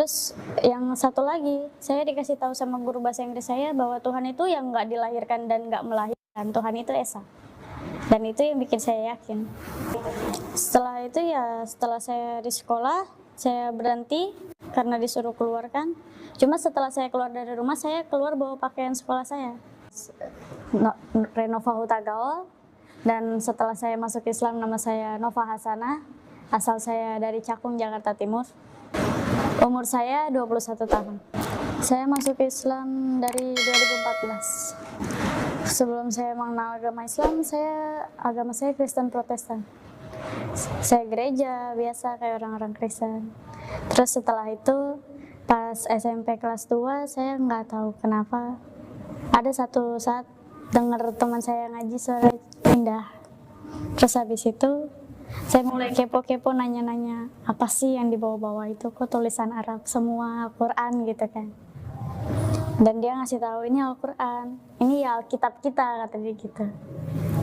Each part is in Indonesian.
Terus yang satu lagi, saya dikasih tahu sama guru bahasa Inggris saya bahwa Tuhan itu yang nggak dilahirkan dan nggak melahirkan, Tuhan itu esa. Dan itu yang bikin saya yakin. Setelah itu ya, setelah saya di sekolah, saya berhenti karena disuruh keluar kan. Cuma setelah saya keluar dari rumah, saya keluar bawa pakaian sekolah saya. Renova Huta Gaul. Dan setelah saya masuk Islam, nama saya Nova Hasanah. Asal saya dari Cakung, Jakarta Timur. Umur saya 21 tahun. Saya masuk Islam dari 2014. Sebelum saya mengenal agama Islam, agama saya Kristen Protestan. Saya gereja biasa kayak orang-orang Kristen. Terus setelah itu, pas SMP kelas 2, saya nggak tahu kenapa. Ada satu saat dengar teman saya ngaji suara indah. Terus habis itu, saya mulai kepo-kepo nanya-nanya, apa sih yang di bawah-bawah itu, kok tulisan Arab semua, Al-Quran gitu kan. Dan dia ngasih tahu ini Al-Quran, ini ya Alkitab kita, kata dia gitu.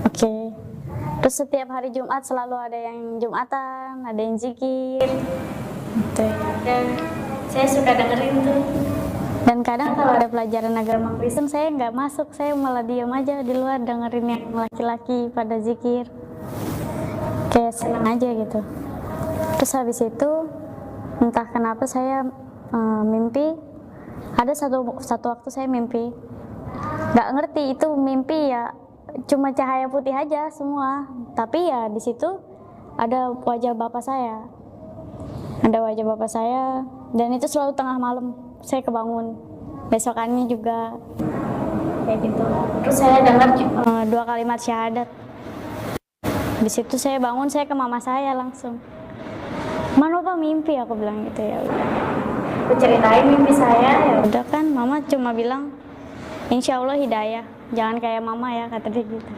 Oke. Terus setiap hari Jumat selalu ada yang Jumatan, ada yang zikir gitu. Dan saya suka dengerin tuh. Dan kadang kalau ada pelajaran agama Kristen, saya nggak masuk, saya malah diam aja di luar dengerin yang laki-laki pada zikir. Kayak senang aja gitu. Terus habis itu entah kenapa saya mimpi. Ada satu waktu saya mimpi, nggak ngerti itu mimpi ya, cuma cahaya putih aja semua. Tapi ya di situ ada wajah bapak saya, dan itu selalu tengah malam saya kebangun. Besokannya juga kayak gitu. Terus saya dengar 2 kalimat syahadat. Di situ saya bangun, saya ke mama saya langsung. "Man, Bapak mimpi," aku bilang gitu. Ya udah. Aku ceritain mimpi saya, ya udah kan, mama cuma bilang, "Insya Allah hidayah, jangan kayak mama ya," kata dia gitu.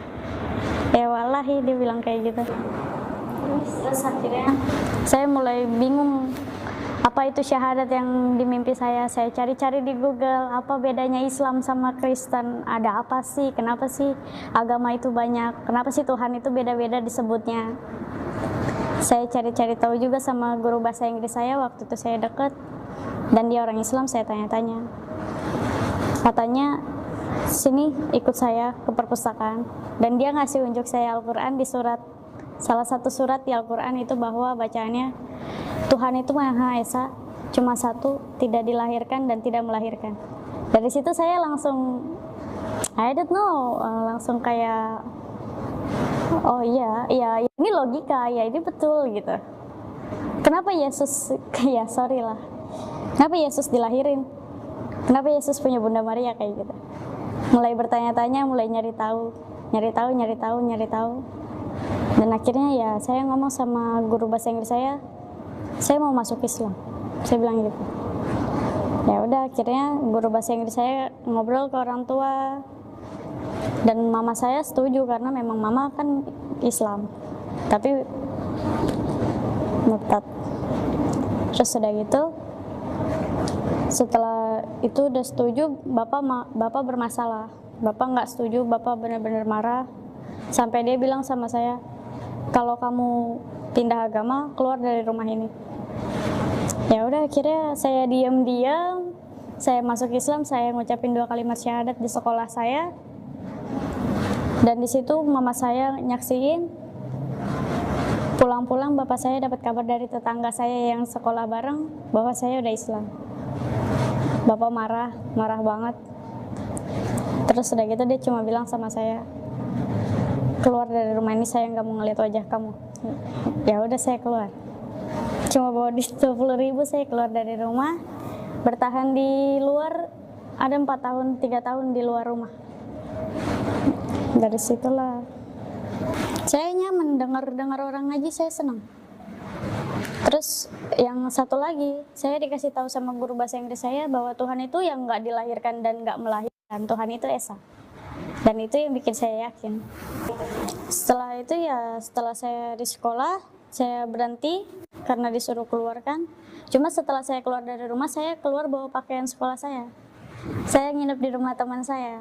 Ya wallahi dia bilang kayak gitu. Terus akhirnya saya mulai bingung apa itu syahadat yang di mimpi saya. Saya cari-cari di Google, apa bedanya Islam sama Kristen, ada apa sih, kenapa sih agama itu banyak, kenapa sih Tuhan itu beda-beda disebutnya. Saya cari-cari tahu juga sama guru bahasa Inggris saya waktu itu saya deket, dan dia orang Islam. Saya tanya-tanya, katanya sini ikut saya ke perpustakaan, dan dia ngasih unjuk saya Al-Quran di salah satu surat di Al-Quran itu bahwa bacaannya Tuhan itu Maha Esa, cuma satu, tidak dilahirkan dan tidak melahirkan. Dari situ saya langsung I don't know, langsung kayak oh iya ini logika, ya ini betul gitu. Kenapa Yesus kenapa Yesus dilahirin? Kenapa Yesus punya Bunda Maria kayak gitu? Mulai bertanya-tanya, mulai nyari tahu. Dan akhirnya ya saya ngomong sama guru bahasa Inggris saya mau masuk Islam. Saya bilang gitu. Ya udah, akhirnya guru bahasa Inggris saya ngobrol ke orang tua. Dan mama saya setuju karena memang mama kan Islam. Tapi murtad. Terus udah gitu, setelah itu udah setuju, bapak bermasalah. Bapak nggak setuju, bapak benar-benar marah. Sampai dia bilang sama saya, "Kalau kamu pindah agama, keluar dari rumah ini." Ya udah, akhirnya saya diam-diam, saya masuk Islam, saya ngucapin 2 kalimat syahadat di sekolah saya. Dan di situ mama saya nyaksiin. Pulang-pulang bapak saya dapat kabar dari tetangga saya yang sekolah bareng bahwa saya udah Islam. Bapak marah banget. Terus udah gitu dia cuma bilang sama saya, "Keluar dari rumah ini, saya nggak mau ngeliat wajah kamu." Ya udah, saya keluar. Cuma bawa duit 20.000, saya keluar dari rumah. Bertahan di luar ada 4 tahun, 3 tahun di luar rumah. Dari situlah saya nyaman dengar orang ngaji, saya senang. Terus yang satu lagi, saya dikasih tahu sama guru bahasa Inggris saya bahwa Tuhan itu yang nggak dilahirkan dan nggak melahirkan, Tuhan itu esa. Dan itu yang bikin saya yakin. Setelah itu ya, setelah saya di sekolah, saya berhenti karena disuruh keluar kan. Cuma setelah saya keluar dari rumah, saya keluar bawa pakaian sekolah saya. Saya nginep di rumah teman saya.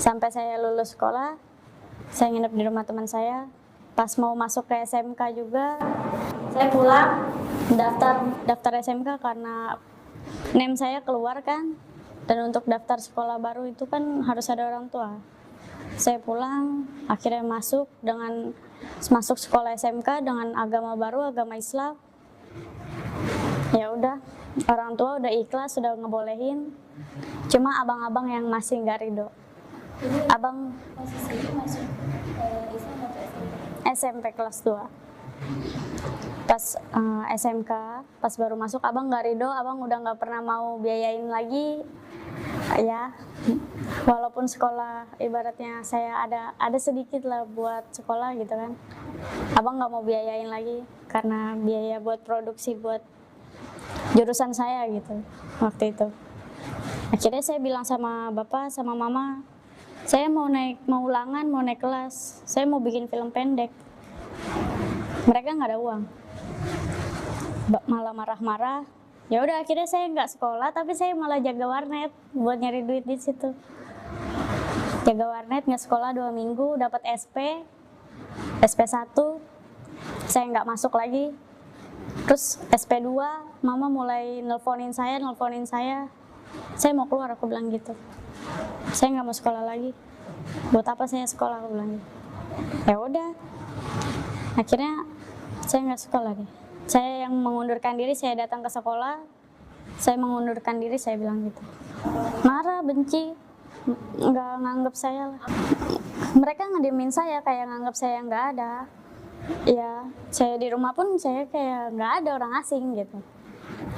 Sampai saya lulus sekolah, saya nginep di rumah teman saya. Pas mau masuk ke SMK juga, saya pulang daftar SMK karena NEM saya keluar kan, dan untuk daftar sekolah baru itu kan harus ada orang tua. Saya pulang, akhirnya masuk sekolah SMK dengan agama baru, agama Islam. Ya udah, orang tua udah ikhlas, sudah ngebolehin. Cuma abang-abang yang masih nggak ridho. Abang Posisinya masuk Islam atau SMP? SMP kelas 2. Pas SMK, pas baru masuk abang nggak ridho, abang udah nggak pernah mau biayain lagi. Ya, walaupun sekolah ibaratnya saya ada sedikit lah buat sekolah gitu kan. Abang nggak mau biayain lagi karena biaya buat produksi buat jurusan saya gitu waktu itu. Akhirnya saya bilang sama bapak, sama mama, saya mau ulangan, mau naik kelas, saya mau bikin film pendek. Mereka nggak ada uang, malah marah-marah. Ya udah, akhirnya saya nggak sekolah, tapi saya malah jaga warnet buat nyari duit di situ. Jaga warnet, nggak sekolah 2 minggu, dapat SP 1, saya nggak masuk lagi. Terus SP 2, mama mulai nelponin saya, saya mau keluar, aku bilang gitu. Saya nggak mau sekolah lagi. Buat apa saya sekolah, aku bilang gitu. Ya udah, akhirnya saya nggak sekolah deh. Saya yang mengundurkan diri, saya datang ke sekolah, saya mengundurkan diri, saya bilang gitu. Marah, benci, nggak nganggap saya lah. Mereka ngediemin saya, kayak nganggap saya nggak ada. Ya, saya di rumah pun saya kayak nggak ada orang asing gitu.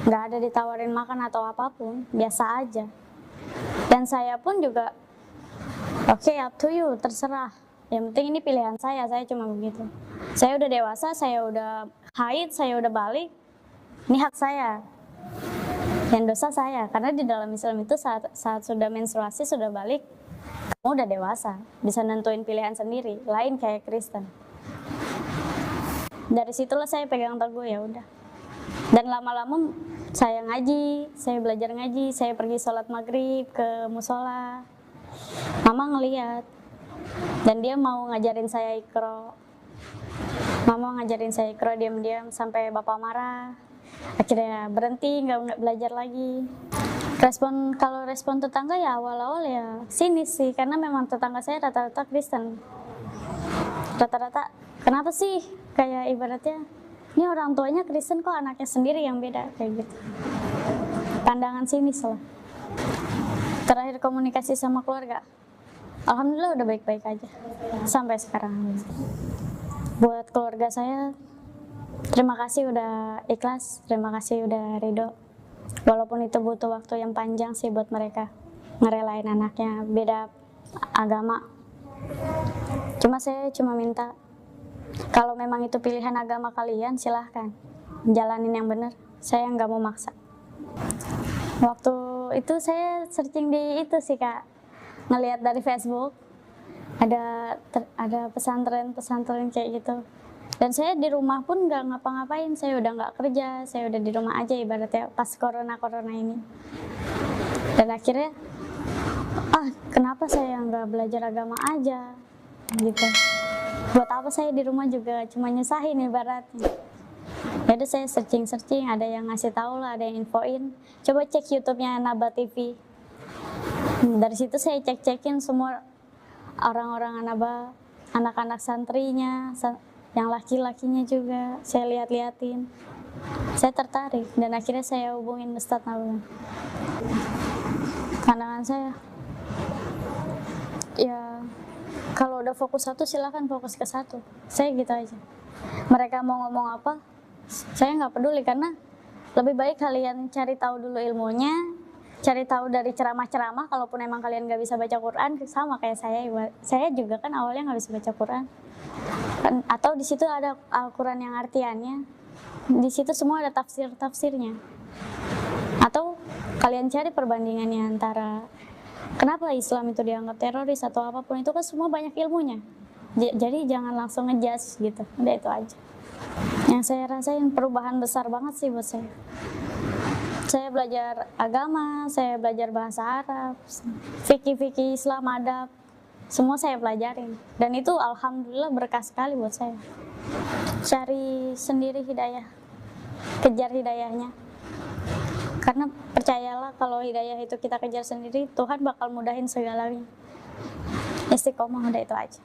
Nggak ada ditawarin makan atau apapun, biasa aja. Dan saya pun juga, oke, up to you, terserah. Yang penting ini pilihan saya cuma begitu. Saya udah dewasa, saya udah haid, saya udah balik, ini hak saya. Yang dosa saya, karena di dalam Islam itu saat sudah menstruasi, sudah balik, kamu udah dewasa, bisa nentuin pilihan sendiri, lain kayak Kristen. Dari situlah saya pegang teguh, ya udah. Dan lama-lama saya ngaji, saya belajar ngaji, saya pergi sholat maghrib ke musola. Mama ngeliat, dan dia mau ngajarin saya Iqra. Mama ngajarin saya Iqra diam-diam sampai bapak marah. Akhirnya berhenti, nggak belajar lagi. Kalau respon tetangga ya awal-awal ya sinis sih, karena memang tetangga saya rata-rata Kristen. Rata-rata, kenapa sih? Kayak ibaratnya, ini orang tuanya Kristen kok anaknya sendiri yang beda, kayak gitu. Pandangan sinis lah. Terakhir komunikasi sama keluarga, alhamdulillah udah baik-baik aja sampai sekarang. Buat keluarga saya, terima kasih udah ikhlas, terima kasih udah ridho. Walaupun itu butuh waktu yang panjang sih buat mereka ngerelain anaknya beda agama. Saya cuma minta, kalau memang itu pilihan agama kalian, silahkan jalanin yang benar. Saya nggak mau maksa. Waktu itu saya searching di itu sih Kak, ngelihat dari Facebook ada pesantren kayak gitu. Dan saya di rumah pun nggak ngapa-ngapain, saya udah nggak kerja, saya udah di rumah aja ibaratnya pas corona ini. Dan akhirnya, kenapa saya nggak belajar agama aja gitu? Buat apa saya di rumah juga cuma nyusahin ibaratnya. Jadi saya searching, ada yang ngasih tahu lah, ada yang infoin. Coba cek YouTube-nya Naba TV. Dari situ saya cek-cekin semua orang-orang Naba, anak-anak santrinya, yang laki-lakinya juga saya lihat-liatin. Saya tertarik dan akhirnya saya hubungin Ustadz Naba. Pandangan saya, ya kalau udah fokus satu silakan fokus ke satu. Saya gitu aja. Mereka mau ngomong apa, saya nggak peduli, karena lebih baik kalian cari tahu dulu ilmunya, cari tahu dari ceramah-ceramah. Kalaupun emang kalian nggak bisa baca Quran, sama kayak saya juga kan awalnya nggak bisa baca Quran. Atau di situ ada Al-Quran yang artiannya, di situ semua ada tafsirnya. Atau kalian cari perbandingannya antara kenapa Islam itu dianggap teroris atau apapun, itu kan semua banyak ilmunya. Jadi jangan langsung ngejudge gitu, udah itu aja. Yang saya rasain perubahan besar banget sih buat saya. Saya belajar agama, saya belajar bahasa Arab, fikih Islam, adab, semua saya pelajarin. Dan itu alhamdulillah berkah sekali buat saya. Cari sendiri hidayah, kejar hidayahnya. Karena percayalah kalau hidayah itu kita kejar sendiri, Tuhan bakal mudahin segalanya. Istiqomah, udah itu aja.